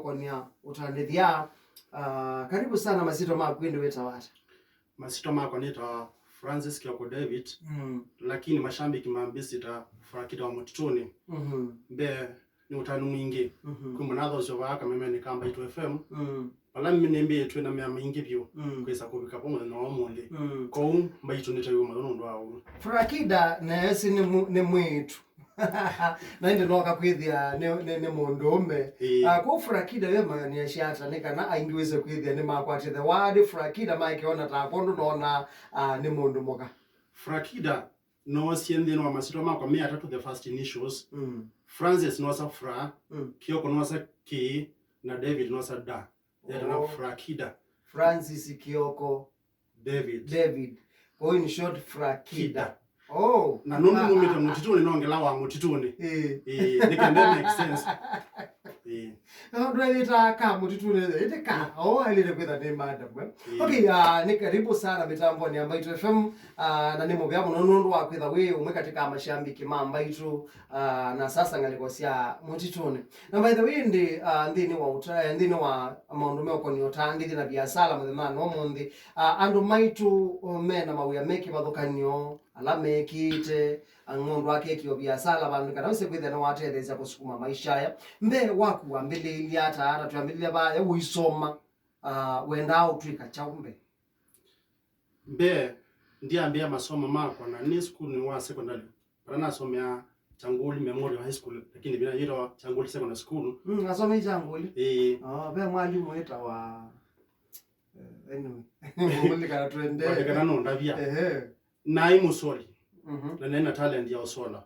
Konia utandithia karibu sana Masito mako indi weta wata. Masito mako nita Francis Kioko David. Lakini mashambiki mambisi ta Furakida wa Mutituni. Be ni utanu mwingi. Kumbunadho zovaka memeni kamba itu FM. Wala mimi yetu na mema mingi byo kwesa kubika pomwe na omonde. Ko mba itu nitayuma ndo awu. Furakida na esi ni mwitu. Na ndi noka kwithia ne mondome ko Furakida wema ni ashata nekana aingiweze kwithia ne makwate the word Furakida maike ona ta kondo nona ne mondomoka Furakida no siende no Masito mako me atatu the first initials Francis no sa Fra Kioko no sa K na David no sa Da na Furakida Francis Kioko David ko in short Furakida. Oh, na nunu mumita Mutituni nongela wa Mutituni. Nikende make sense. Ndio ita ka Mutituni ite ka. Oh, ile kwenda ni madam. Okay, ni karibu sana mitambo ni ambayo FM na ni mobya munondo wa kwenda we umwe katika mashambiki mamba itu na sasa ngalikosia Mutituni. Na by the way ndini wa utaya ndini wa maundu meko ni otandi na biasala mwana no mundi andu maitu mena mawya meki badhokanyo alame kite angondo wake kio biasala bandu kana use kwithana watereza kusukuma maisha ya mbe waku ambelelia hata tuambelia ba uisoma wenda utwika chaumbe mbe ndiambia masomo mako na ni school ni wa secondary parana somea Changuli Memorial High School lakini bila hilo Changuli Secondary School asome Changuli be mwalimu eta wa ngoli kana twende kana no ndavia na imusoli na nena talent ya osola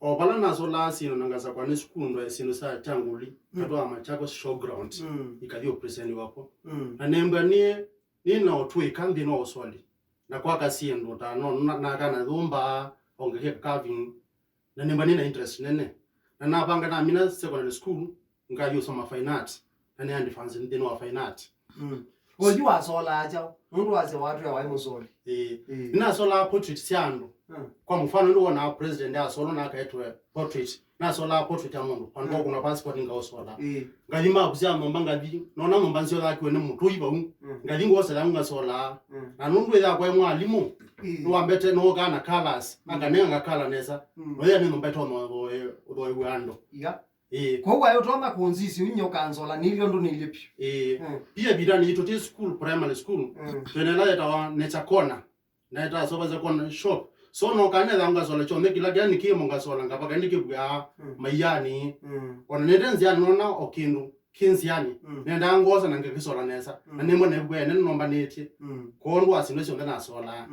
obala na sola sino nangaza kwa ni school ndo sino sa Changuli katwa Machako showground ikavyo present wako na nemba ni na otwe kandi no osoli na kwa kasi ndo ta no na kana dhumba ongeke carving na nemba nina interest nene na napanga na mina secondary school ngayo soma fine art na ni andifansi ndino wa fine art Wajua sola aja mundu waze watu ya waimusoli ina sola portrait siando kwa mfano ndo na president ya sola na kaitwe portrait na sola portrait ya mundu kwa kuna passport nga sola ngalima kuzia mbanga bi nona mbanzio laki wene mutu iba ngalingo osala nga sola na nundu ya kwa mwalimu no ambete no kana colors akanenga color nesa oya ni mbeto no uando kwa hiyo utoma kunzisi unyoka anzola nilio ndo nilipi pia bidani ito school primary school tenela ya tawa necha kona na ita soba za kona shop so no kana langa sola chonde kila gani kimo ngasola ngapaka ndike bwa mayani ona nedenzi ya nona okindu kinziani nenda ngoza nangekisola nesa anemo nebwe nenomba nethi kondo asino na sola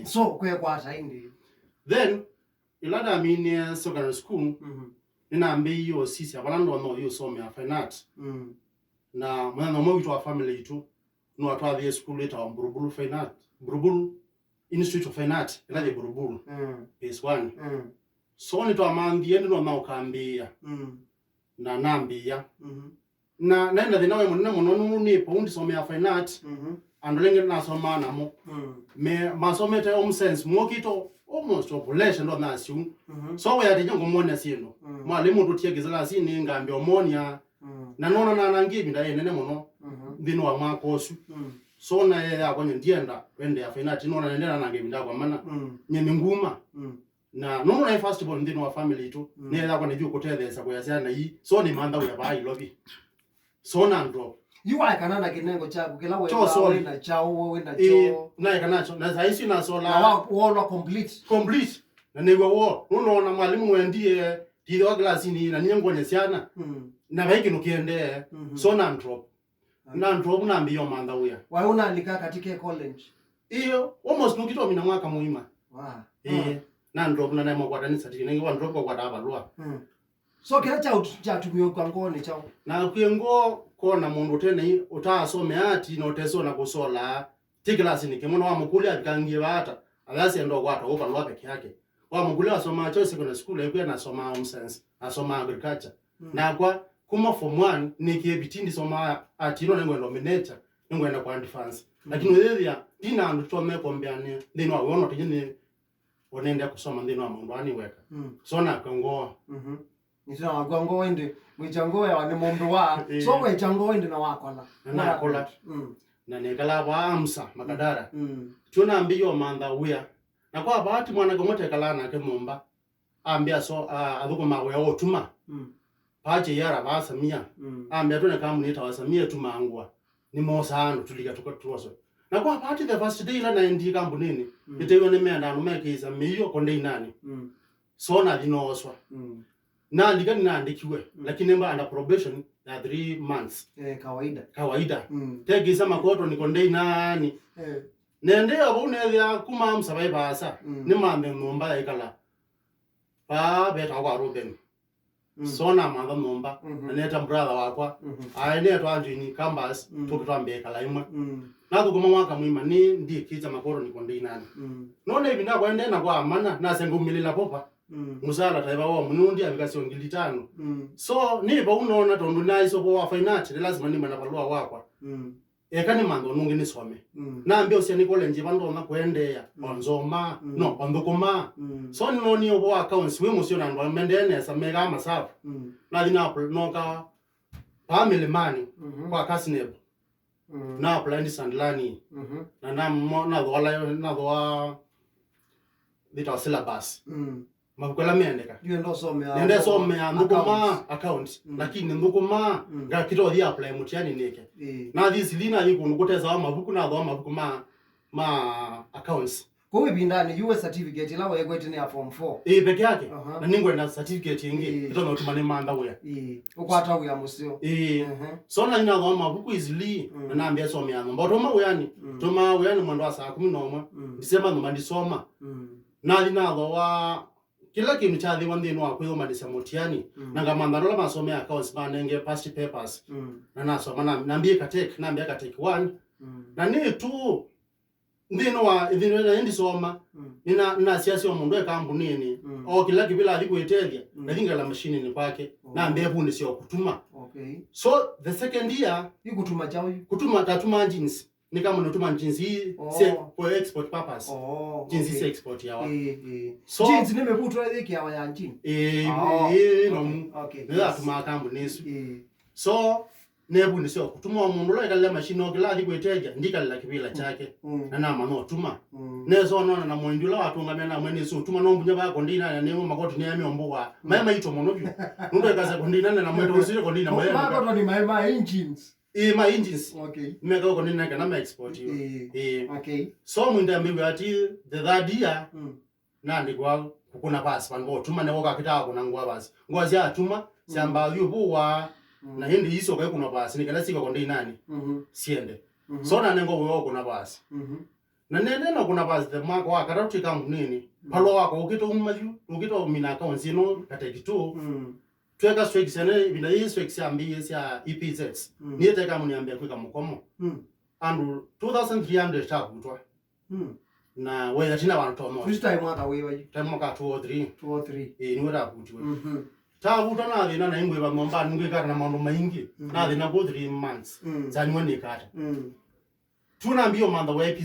so kwe kwata indi then ilada mini secondary school nina ambe yo sisi abalando no yo some ya fine art na mwana no mwitu wa family itu no atwa the school eta Buruburu fine art Buruburu Institute of Fine Art ila de Buruburu phase 1 so ni to amandi ende no na okambia na nambia na nenda dinawe muno ni poundi some ya fine art andolenge na soma na mo me masomete omsense mokito almost population ndo nasiu so we ati ngongo mona sino mwalimu tutiegezela sini ngambe omonia na nona na nangibi ndaye nene muno ndino wa mwakosu so na yeye akonye ndienda wende ya fine art nona nendena nangibi ndakwa mana nyeni nguma na nono na first born ndino wa family tu ne yakwa ne jukutethesa kwa yana yi so ni manda we bai lobi so na ndo yuwa kanana kinengo chako kila wewe na chao wewe na cho na kanacho na saisi na sola na wao complete na newe wo unaona mwalimu wendie diwa glass ni na nyengo nyesiana na baiki nukiende so na drop na mbio manda uya wewe unaandika katika college iyo almost nukito mina mwaka muima na drop na nemo kwa kanisa tini ngi wa drop kwa daba lwa so kila cha tumio kwa ngone chao na kuyengo kona mundu tene utasome ati no teso na kusola tiklasi ni kemono wa mukuli akangie bata alasi ndo kwata opa lwa peke yake wa mukuli asoma cho secondary school ekwe na soma home science asoma agriculture na kwa kuma form 1 nikie bitindi soma ati no ngo nominator ngo enda kwa advance lakini wewe dina ndo tome kombeane ndino awono tijini onenda kusoma ndino amundu ani weka so na kangoa Nituna wagwango wende mwijangoo ya wani mundu wa so wejangoo wende na wakola na kola na nekala baamsa makadara tuna ambiyo manda uya na kwa bahati mwana gomote kala na ke mumba ambia so aduko mawe otuma paje yara basamia ambia tuna kama nita wasamia tumangwa ni mosano tulika tukatuoso na kwa bahati the first day la na ndi kambu nini itewe ne menda no mekisa miyo konde inani so na dinoswa na ligani na andikiwe lakini mba under probation ya 3 months kawaida tegisa makoto ni konde inani nende abo nethia kuma msabai basa ni mambe nomba ikala pa beta kwa Ruben so na manga nomba neta brother wakwa aene twanju ni campus tukitwambe kala imwe na tukoma mwaka mwima ni ndi kiza makoro ni konde inani none ibinda kwende na kwa amana na sengumilila popa musala taiba wa munundi abikasi 500 so ni ba unaona tondu naiso kwa finance lazima ni mana balua wakwa ekani mando nungi ni some na ambia usiani college bando na kuendea onzoma no ondukuma so ni noni obo accounts we musio na ndo mendene sa mega masafu na dina noka family money kwa kasnebo na plan sandlani na dola dita syllabus mabukola miandika ndio somea ndukuma account lakini ndukuma ga kito dia apply mutiani neke na this lina yiko nukuteza mabuku na dho mabuku ma accounts kwa bindani US certificate la wewe kwete ni form 4 peke yake na ningwe na certificate ingi ito no tumane manda uya ukwata uya musio so na ina dho mabuku easily na naambia somea no mbotoma uyani toma uyani mwendo wa saa 11 December no mandisoma na dina dho wa kila kintu chathi wandi no akwitho madisa mutiani nanga mandaro masome accounts banenge past papers na nasoma na nambie ka take 1 na ni tu ndino wa ndino ndi soma nina siasi wa mundu ekambu nini o kila kibila alikuetelia na linga la machine ni kwake na ambie bundi sio kutuma so the second year kutuma chao kutuma tatuma jeans ni kama unatuma jeans hii for export purpose jeans hii export yawa so jeans nimekutwa hiki hawa ya nchini no ndio tuma kambu nesu so nebu ni sio kutuma mundu la kala machine okila alikueteja ndika la kibila chake na nama no tuma nezo nona na mwendula watu ngamena mwene so tuma no mbunya ba kondina na nemo makoti ni yami ombowa mama ito mono byo ndo ikaza kondina na mwendo usire kondina mama makoti ni mama engines my engines mega uko nina kana export hiyo so mwenda mbiwe ati the third year na ndikwa kukuna pass pango tuma ne wakakita kuna ngwa basi ngwazi atuma samba yubuwa na hindi hiso kwa kuna basi nikala sika konde nani siende so na nengo wewe kuna basi na nene na kuna basi the mark wa karauti kam nini palo wako ukito umaju ukito mina account ino katekitu tweka strikes ene bila hii strikes ambi ya EPZ niete kama niambia kwa mkomo and 2300 takutwa na wewe tina wanatomo first time mwaka wewe time mwaka 203 ni wera kutiwe tabuta na thina na ingwe ba ngomba ngwe kata na maundu maingi na thina go 3 months zani wene kata tuna mbio manda wa EPZ